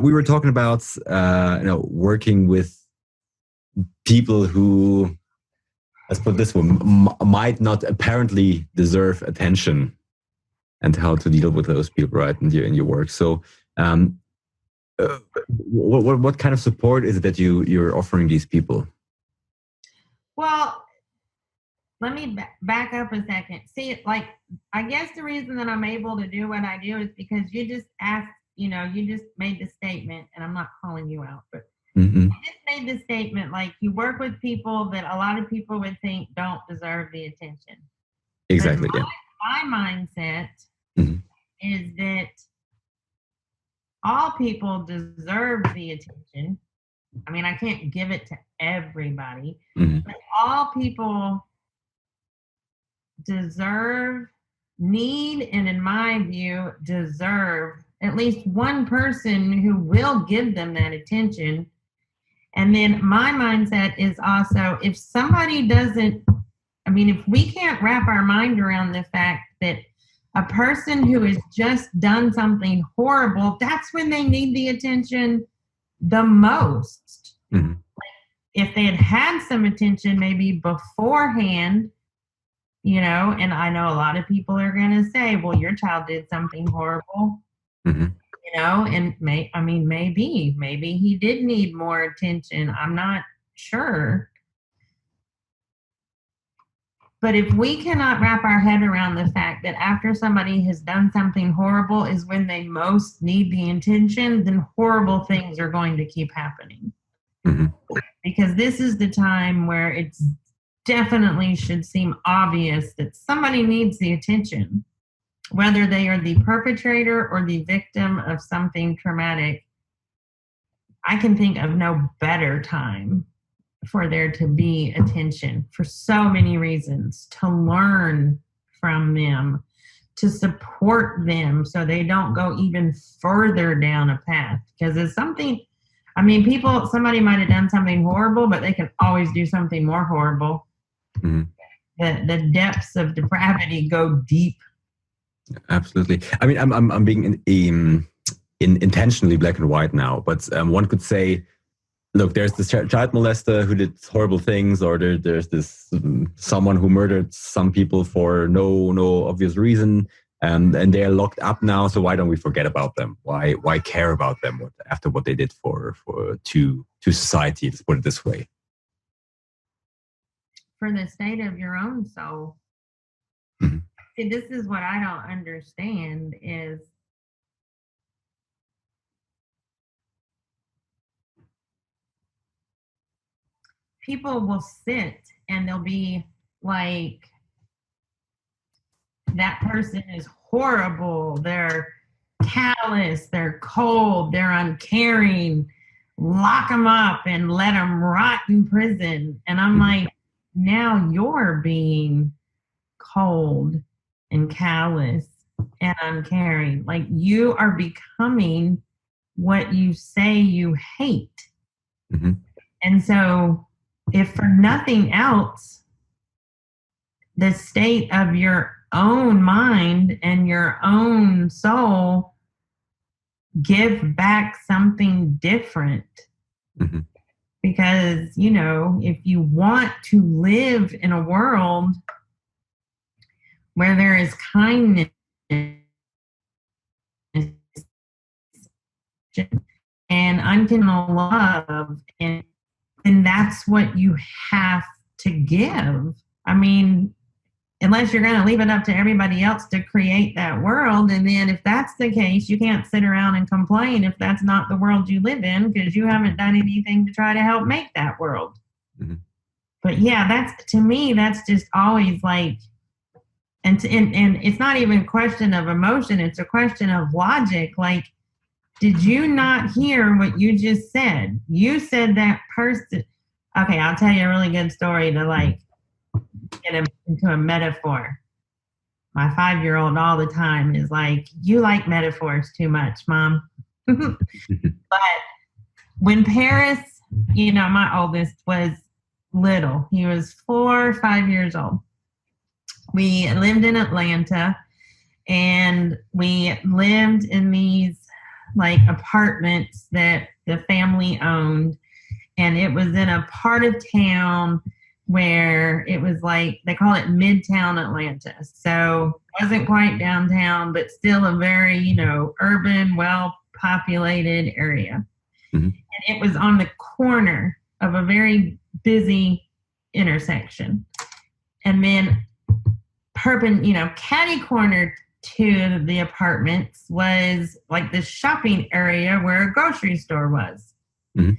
we were talking about working with people who, let's put this one, might not apparently deserve attention, and how to deal with those people, right, in your work. So, what kind of support is it that you're offering these people? Well, let me back up a second. See, like, I guess the reason that I'm able to do what I do is because you just asked, you just made the statement, and I'm not calling you out, but you just made the statement, like, you work with people that a lot of people would think don't deserve the attention. Exactly, yeah. My mindset is that all people deserve the attention. I mean, I can't give it to everybody, but all people deserve, need, and in my view, deserve at least one person who will give them that attention. And then my mindset is also, if somebody doesn't, I mean, if we can't wrap our mind around the fact that a person who has just done something horrible, that's when they need the attention the most. If they had some attention maybe beforehand, and I know a lot of people are going to say, well, your child did something horrible, and maybe he did need more attention. I'm not sure. But if we cannot wrap our head around the fact that after somebody has done something horrible is when they most need the attention, then horrible things are going to keep happening. Because this is the time where it's definitely should seem obvious that somebody needs the attention, whether they are the perpetrator or the victim of something traumatic. I can think of no better time for there to be attention for so many reasons, to learn from them, to support them so they don't go even further down a path. Because it's something, somebody might have done something horrible, but they can always do something more horrible. The depths of depravity go deep. Absolutely. I mean, I'm being intentionally black and white now, but one could say, look, there's this child molester who did horrible things, or there's this someone who murdered some people for no obvious reason, and they're locked up now. So why don't we forget about them? Why care about them after what they did to society? Let's put it this way. For the state of your own soul. See, this is what I don't understand is people will sit and they'll be like, that person is horrible, they're callous, they're cold, they're uncaring, lock them up and let them rot in prison. And I'm like, now you're being cold and callous and uncaring. Like, you are becoming what you say you hate. And so, if for nothing else, the state of your own mind and your own soul, give back something different. Because, if you want to live in a world where there is kindness and unconditional love, and that's what you have to give. I mean, unless you're going to leave it up to everybody else to create that world. And then if that's the case, you can't sit around and complain if that's not the world you live in, because you haven't done anything to try to help make that world. But yeah, to me, that's just always like, and it's not even a question of emotion. It's a question of logic. Like, did you not hear what you just said? You said that person. Okay, I'll tell you a really good story to like get into a metaphor. My 5-year-old all the time is like, you like metaphors too much, Mom. But when Paris, my oldest, was little, he was 4 or 5 years old. We lived in Atlanta, and we lived in these like apartments that the family owned. And it was in a part of town where it was like, they call it Midtown Atlanta. So it wasn't quite downtown, but still a very, you know, urban, well-populated area. Mm-hmm. And it was on the corner of a very busy intersection. And then catty corner to the apartments was like this shopping area where a grocery store was. Mm-hmm.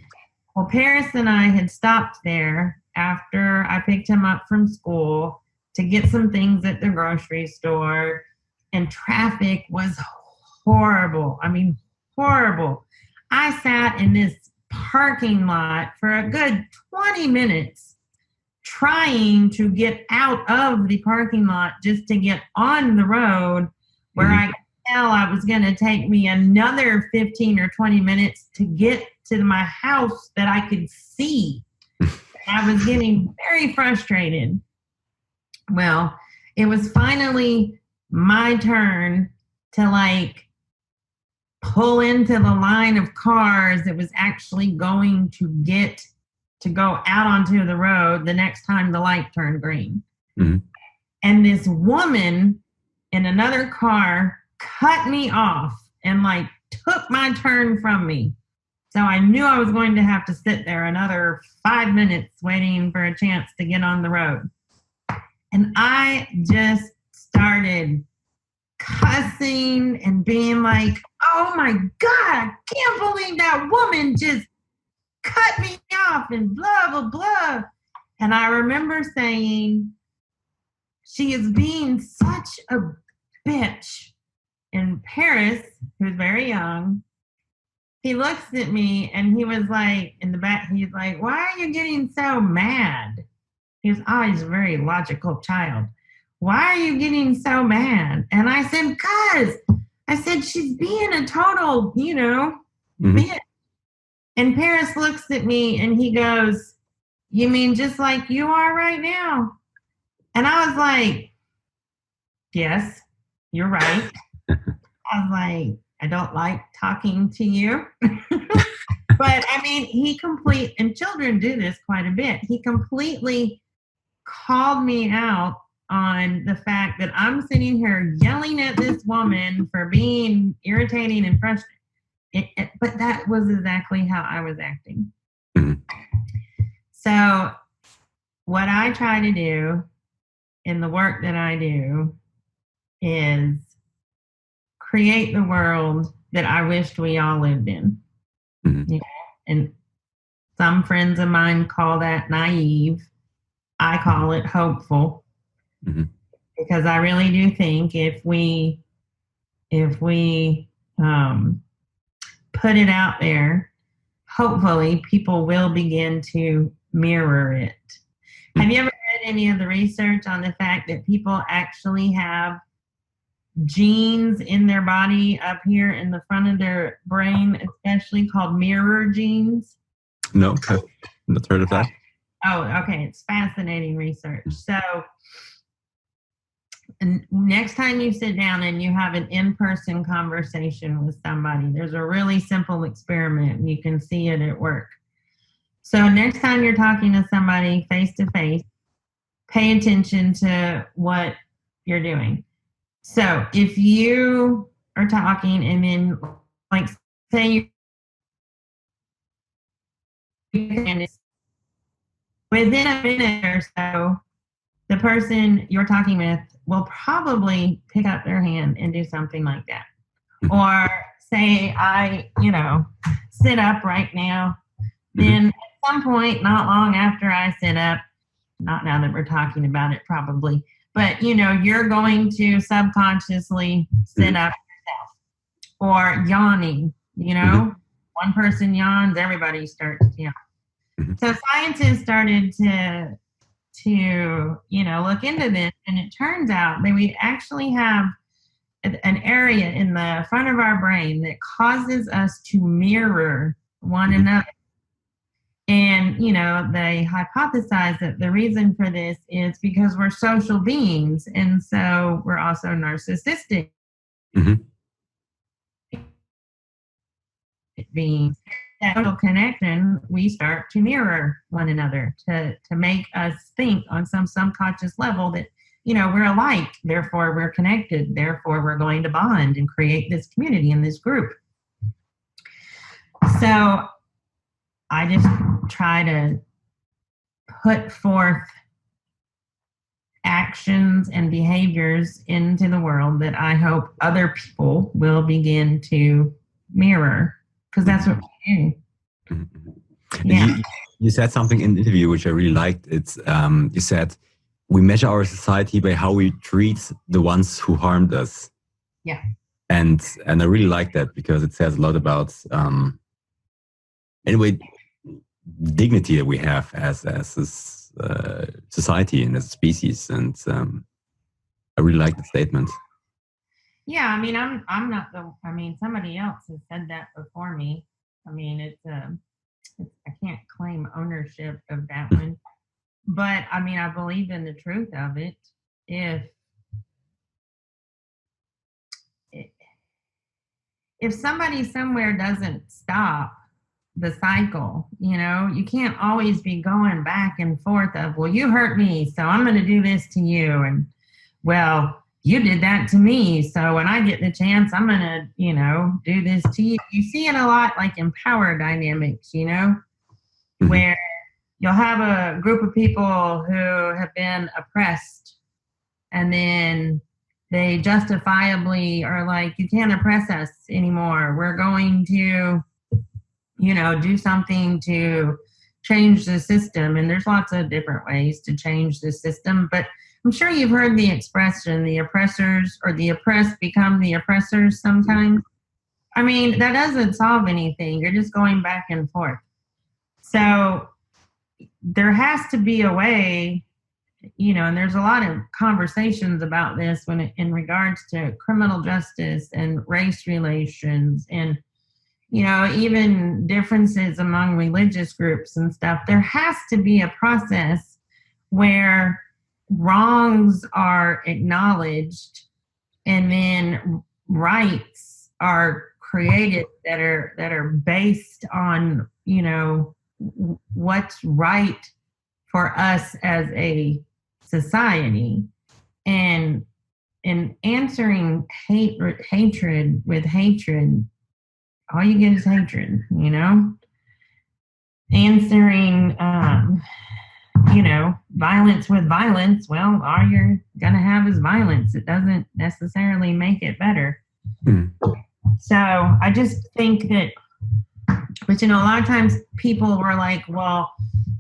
Well, Paris and I had stopped there after I picked him up from school to get some things at the grocery store, and traffic was horrible. I mean, horrible. I sat in this parking lot for a good 20 minutes trying to get out of the parking lot just to get on the road where I could tell I was going to take me another 15 or 20 minutes to get to my house that I could see. I was getting very frustrated. Well, it was finally my turn to like pull into the line of cars that was actually going to get to go out onto the road the next time the light turned green. Mm-hmm. And this woman in another car cut me off and like took my turn from me. So I knew I was going to have to sit there another 5 minutes waiting for a chance to get on the road. And I just started cussing and being like, oh my God, I can't believe that woman just cut me off and blah, blah, blah. And I remember saying, she is being such a bitch. And Paris, who's very young, he looks at me and he was like, in the back, he's like, why are you getting so mad? He was always a very logical child. Why are you getting so mad? And I said, she's being a total, bitch. And Paris looks at me and he goes, you mean just like you are right now? And I was like, yes, you're right. I was like, I don't like talking to you. But I mean, and children do this quite a bit. He completely called me out on the fact that I'm sitting here yelling at this woman for being irritating and frustrating. But that was exactly how I was acting. Mm-hmm. So what I try to do in the work that I do is create the world that I wished we all lived in. Mm-hmm. And some friends of mine call that naive. I call it hopeful. Mm-hmm. Because I really do think if we put it out there, hopefully people will begin to mirror it. Mm-hmm. Have you ever read any of the research on the fact that people actually have genes in their body up here in the front of their brain, especially called mirror genes? No, I've not heard of that. Oh, okay. It's fascinating research. So next time you sit down and you have an in-person conversation with somebody, there's a really simple experiment and you can see it at work. So next time you're talking to somebody face to face, pay attention to what you're doing. So if you are talking and then like say within a minute or so, the person you're talking with will probably pick up their hand and do something like that. Or say I, sit up right now. Then at some point, not long after I sit up, not now that we're talking about it probably, but you're going to subconsciously sit up yourself. Or yawning, one person yawns, everybody starts to yawn. So scientists started to look into this, and it turns out that we actually have an area in the front of our brain that causes us to mirror one another. And, they hypothesize that the reason for this is because we're social beings, and so we're also narcissistic. Mm-hmm. beings. That social connection, we start to mirror one another to make us think on some subconscious level that, we're alike, therefore we're connected, therefore we're going to bond and create this community and this group. So I just try to put forth actions and behaviors into the world that I hope other people will begin to mirror, because that's what we do. Yeah. You said something in the interview which I really liked. It's you said we measure our society by how we treat the ones who harmed us. Yeah. And I really like that, because it says a lot about anyway, dignity that we have as a society and as a species. And I really like the statement. Yeah, I mean, I'm not somebody else has said that before me. I mean, it's I can't claim ownership of that one, but I mean, I believe in the truth of it. If somebody somewhere doesn't stop the cycle, you can't always be going back and forth of, well, you hurt me, so I'm going to do this to you, and well, you did that to me, so when I get the chance, I'm going to, do this to you. You see it a lot like in power dynamics, where you'll have a group of people who have been oppressed, and then they justifiably are like, you can't oppress us anymore. We're going to, do something to change the system. And there's lots of different ways to change the system, but I'm sure you've heard the expression, the oppressors or the oppressed become the oppressors sometimes. I mean, that doesn't solve anything. You're just going back and forth. So there has to be a way, and there's a lot of conversations about this in regards to criminal justice and race relations and, even differences among religious groups and stuff. There has to be a process where wrongs are acknowledged and then rights are created that are based on, what's right for us as a society, and answering hatred with hatred, all you get is hatred, answering violence with violence, well, all you're gonna have is violence. It doesn't necessarily make it better. So I just think that, but a lot of times people were like, well,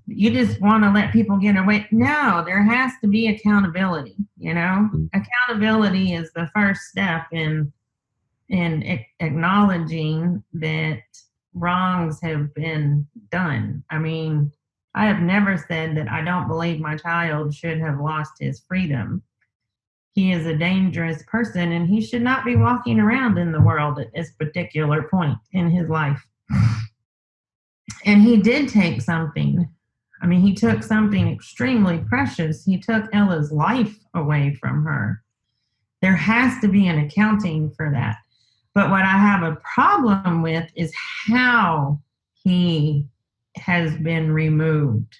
you just want to let people get away. No, there has to be accountability. Accountability is the first step in acknowledging that wrongs have been done. I mean, I have never said that I don't believe my child should have lost his freedom. He is a dangerous person, and he should not be walking around in the world at this particular point in his life. And he did take something. I mean, he took something extremely precious. He took Ella's life away from her. There has to be an accounting for that. But what I have a problem with is how he has been removed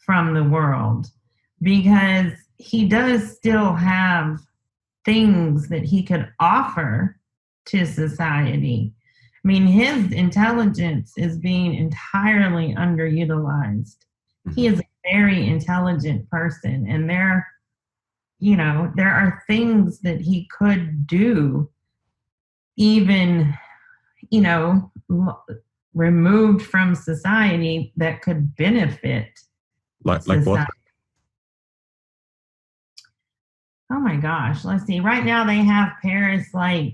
from the world, because he does still have things that he could offer to society. I mean, his intelligence is being entirely underutilized. He is a very intelligent person, and there are things that he could do, even, removed from society, that could benefit like society. what? Oh my gosh, let's see. Right now they have Paris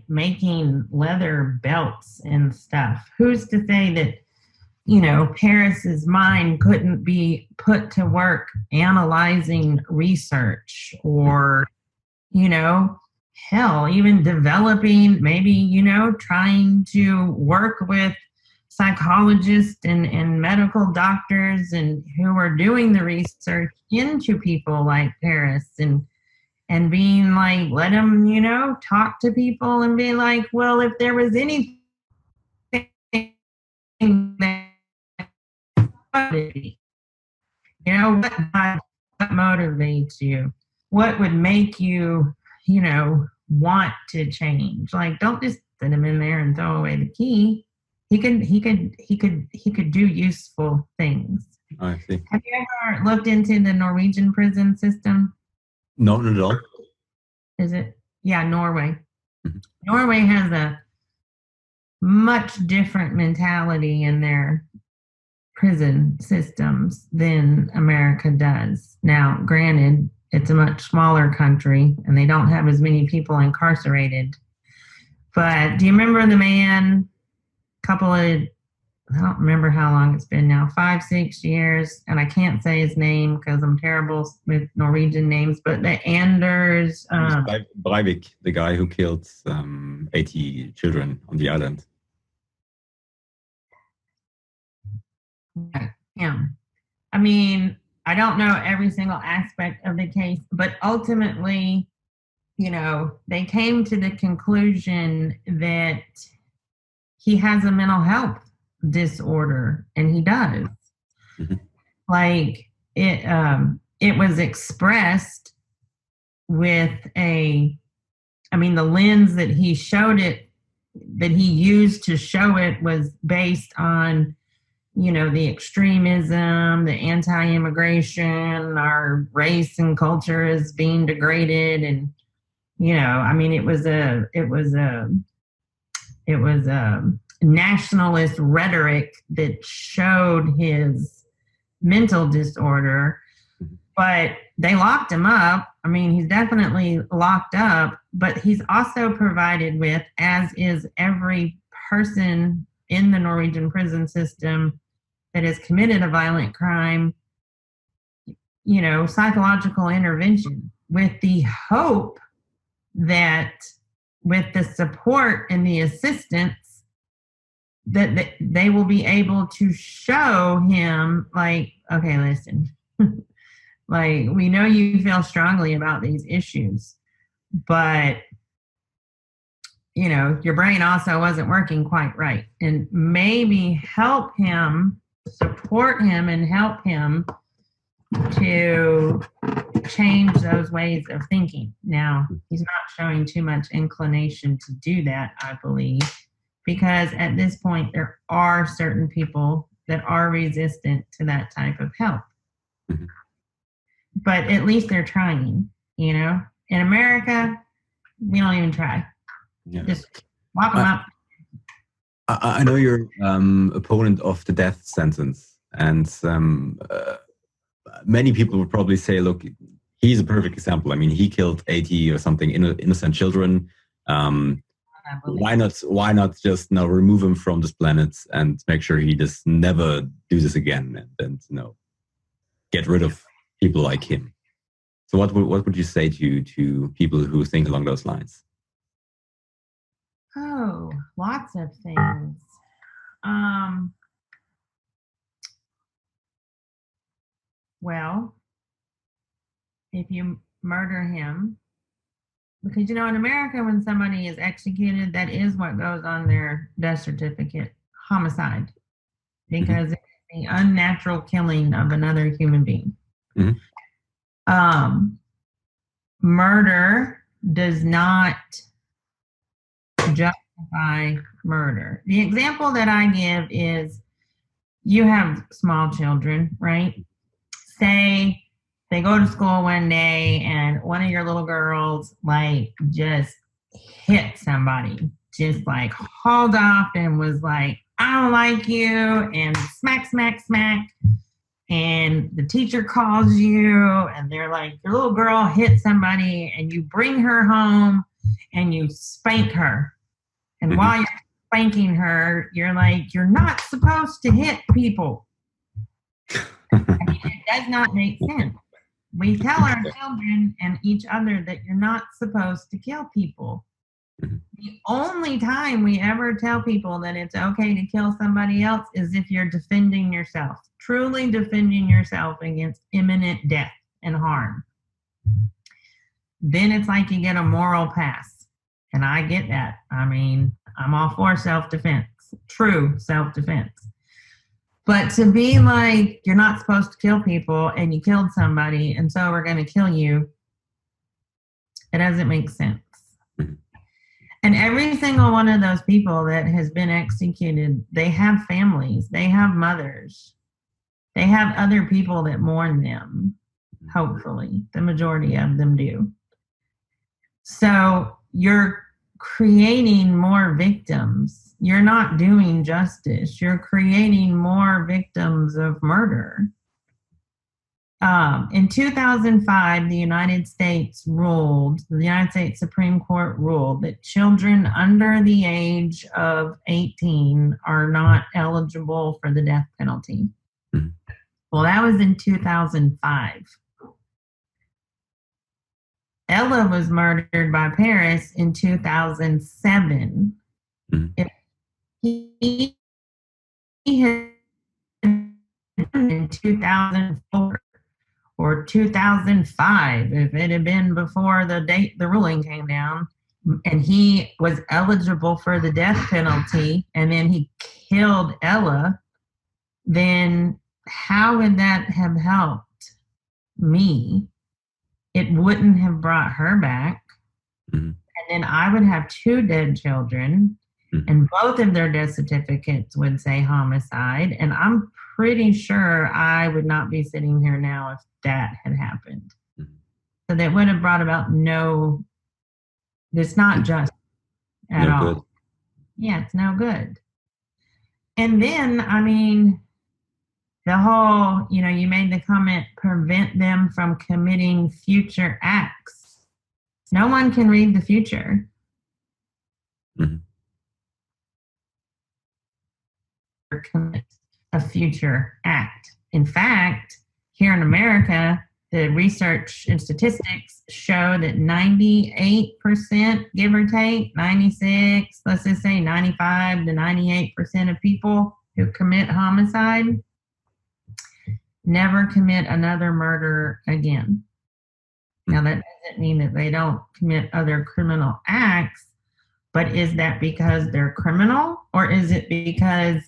making leather belts and stuff. Who's to say that, Paris's mind couldn't be put to work analyzing research, or, hell, even developing, maybe, trying to work with psychologists and medical doctors and who are doing the research into people like Paris, and being like, let them, talk to people and be like, well, if there was anything would it be? You know, what motivates you? What would make you, you know, want to change? Like, don't just send him in there and throw away the key. He could do useful things. I see. Have you ever looked into the Norwegian prison system? No, not at all. Is it? Yeah, Norway. Mhm. Norway has a much different mentality in their prison systems than America does. Now, granted, it's a much smaller country and they don't have as many people incarcerated. But do you remember the man, I don't remember how long it's been now, 5-6 years, and I can't say his name because I'm terrible with Norwegian names, but the Anders... Breivik, the guy who killed 80 children on the island. Him. I mean, I don't know every single aspect of the case, but ultimately, you know, they came to the conclusion that he has a mental health disorder, and he does. Mm-hmm. Like it was expressed with the lens that he showed it, that he used to show it was based on, you know, the extremism, the anti-immigration, our race and culture is being degraded, and you know, I mean, it was a nationalist rhetoric that showed his mental disorder, but they locked him up. I mean, he's definitely locked up, but he's also provided with, as is every person in the Norwegian prison system that has committed a violent crime, you know, psychological intervention, with the hope that with the support and the assistance that they will be able to show him, like, okay, listen, like, we know you feel strongly about these issues, but you know, your brain also wasn't working quite right, and maybe help him, support him, and help him to change those ways of thinking. Now, he's not showing too much inclination to do that, I believe, because at this point there are certain people that are resistant to that type of help. Mm-hmm. But at least they're trying, you know. In America, we don't even try. Yeah. Just lock them up. I know you're opponent of the death sentence, and many people would probably say, look, he's a perfect example. I mean, he killed 80 or something innocent children. Why not just now remove him from this planet and make sure he just never do this again, and you know, get rid of people like him? So what would you say to people who think along those lines? Oh, lots of things. Well, if you murder him, because, you know, in America, when somebody is executed, that is what goes on their death certificate: homicide, because it's the unnatural killing of another human being. Mm-hmm. Murder does not justify murder. The example that I give is, you have small children, right? Say they go to school one day and one of your little girls like just hit somebody, just like hauled off and was like, I don't like you, and smack, smack, smack. And the teacher calls you and they're like, your little girl hit somebody, and you bring her home and you spank her. And while you're spanking her, you're like, you're not supposed to hit people. I mean, it does not make sense. We tell our children and each other that you're not supposed to kill people. The only time we ever tell people that it's okay to kill somebody else is if you're defending yourself, truly defending yourself against imminent death and harm. Then it's like you get a moral pass. And I get that. I mean, I'm all for self-defense, true self-defense. But to be like, you're not supposed to kill people and you killed somebody and so we're going to kill you, it doesn't make sense. And every single one of those people that has been executed, they have families, they have mothers, they have other people that mourn them, hopefully. The majority of them do. So you're creating more victims. You're not doing justice. You're creating more victims of murder. In 2005, the United States Supreme Court ruled that children under the age of 18 are not eligible for the death penalty. Mm-hmm. Well, that was in 2005. Ella was murdered by Paris in 2007. Mm-hmm. If he had in 2004 or 2005, if it had been before the ruling came down, and he was eligible for the death penalty, and then he killed Ella, then how would that have helped me? It wouldn't have brought her back. Mm-hmm. And then I would have 2 dead children, mm-hmm. and both of their death certificates would say homicide. And I'm pretty sure I would not be sitting here now if that had happened. Mm-hmm. So that would have brought about it's not just at all. Good. Yeah, it's no good. And then, I mean, the whole, you made the comment, prevent them from committing future acts. No one can read the future. Mm-hmm. Or commit a future act. In fact, here in America, the research and statistics show that 98%, give or take, 96, let's just say 95 to 98% of people who commit homicide never commit another murder again. Now, that doesn't mean that they don't commit other criminal acts, but is that because they're criminal, or is it because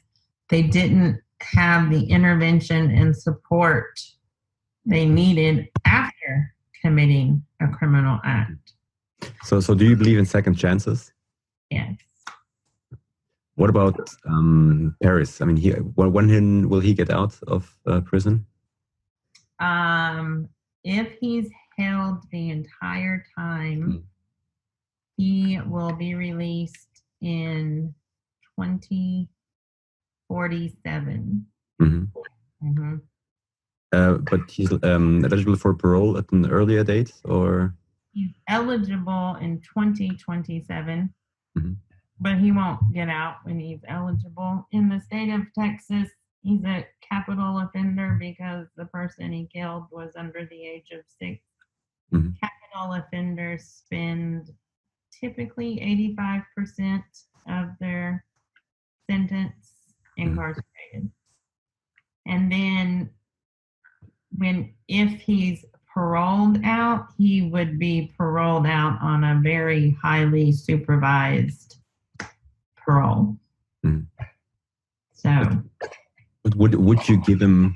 they didn't have the intervention and support they needed after committing a criminal act? So do you believe in second chances? Yes. What about Paris? I mean, when will he get out of prison? If he's held the entire time, he will be released in 2047. Mm-hmm. Mm-hmm. But he's eligible for parole at an earlier date, or? He's eligible in 2027. Mm-hmm. But he won't get out when he's eligible. In the state of Texas, he's a capital offender because the person he killed was under the age of 6. Mm-hmm. Capital offenders spend typically 85% of their sentence incarcerated. And then if he's paroled out, he would be paroled out on a very highly supervised parole. Mm. So, but would you give him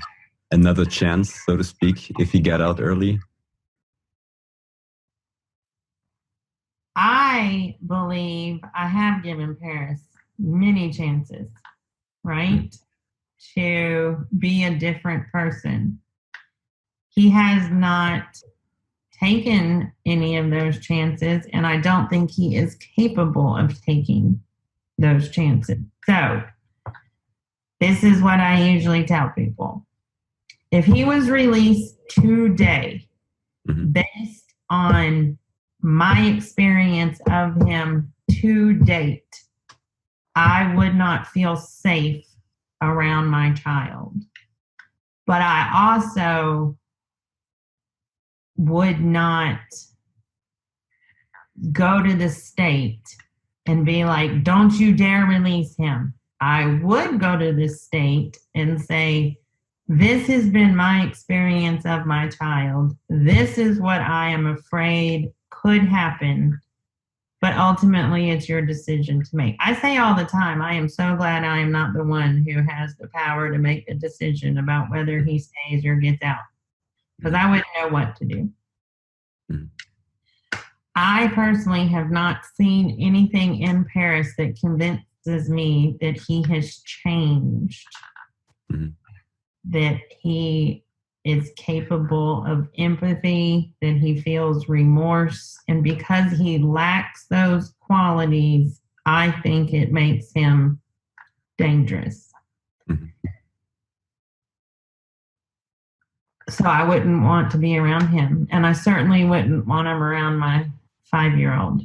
another chance, so to speak, if he got out early? I believe I have given Paris many chances, right, to be a different person. He has not taken any of those chances, and I don't think he is capable of taking those chances. So this is what I usually tell people. If he was released today, based on my experience of him to date, I would not feel safe around my child. But I also would not go to the state and be like, don't you dare release him. I would go to the state and say, this has been my experience of my child. This is what I am afraid could happen. But ultimately, it's your decision to make. I say all the time, I am so glad I am not the one who has the power to make the decision about whether he stays or gets out, because I wouldn't know what to do. Mm. I personally have not seen anything in Paris that convinces me that he has changed, that he is capable of empathy, that he feels remorse. And because he lacks those qualities, I think it makes him dangerous. So I wouldn't want to be around him. And I certainly wouldn't want him around my 5-year-old.